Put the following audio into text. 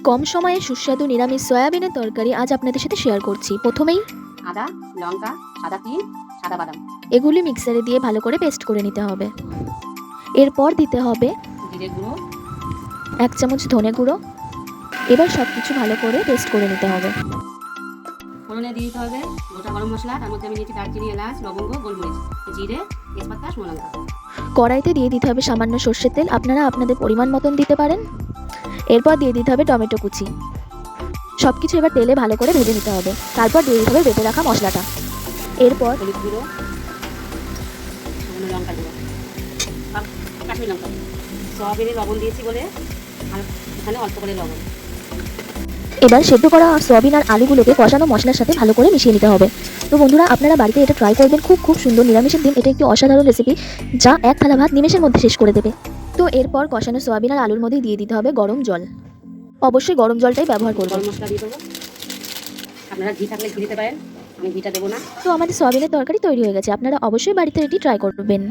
কম সময়ে সুস্বাদু নিরামিষ সয়াবিনের তরকারি আজ আপনাদের সাথে শেয়ার করছি। প্রথমেই আদা, লঙ্কা, সাদা তিল, সাদা বাদাম, এগুলি মিক্সারে দিয়ে ভালো করে পেস্ট করে নিতে হবে। এরপর দিতে হবে জিরে গুঁড়ো, 1 চামচ ধনে গুঁড়ো। এবার সব কিছু ভালো করে পেস্ট করে নিতে হবে। ফোড়নে দিয়ে দিতে হবে গোটা গরম মশলা, তার মধ্যে আমি নিয়েছি দারচিনি, এলাচ, লবঙ্গ, গোলমরিচ, জিরে, তেজপাতা, শুকনো লঙ্কা। কড়াইতে দিয়ে দিতে হবে সামান্য সর্ষের তেল, আপনারা আপনাদের পরিমাণ মতন দিতে পারেন। এরপর দিয়ে দিতে হবে টমেটো কুচি। সব কিছু এবার তেলে ভালো করে ভেজে নিতে হবে। তারপর দিয়ে দিতে হবে বেটে রাখা মশলাটা। এরপর হলুদ গুঁড়ো, শুকনো লঙ্কা গুঁড়ো, কাশ্মীরি লঙ্কা, সয়াবিনে লবণ দিয়েছি বলে আর এখানে অল্প করে লবণ। এবার সেদ্ধ করা সয়াবিন আর আলুগুলোকে কষানো মশলার সাথে ভালো করে মিশিয়ে নিতে হবে। তো বন্ধুরা, আপনারা বাড়িতে এটা ট্রাই করবেন। খুব সুন্দর নিরামিষের দিন এটা একটি অসাধারণ রেসিপি, যা এক থালা ভাত নিমেষের মধ্যে শেষ করে দেবে। তো এরপর কষানো সয়াবিন আর আলুর মধ্যে দিয়ে দিতে হবে গরম জল। অবশ্যই গরম জলটাই ব্যবহার করবেন। গরম মশলা দিয়ে দেবো, আপনারা ঘি থাকলে ঘি দিতে পারেন, আমি ঘিটা দেবো না। তো আমাদের সয়াবিনের তরকারি তৈরি হয়ে গেছে। আপনারা অবশ্যই বাড়িতে এটি ট্রাই করবেন।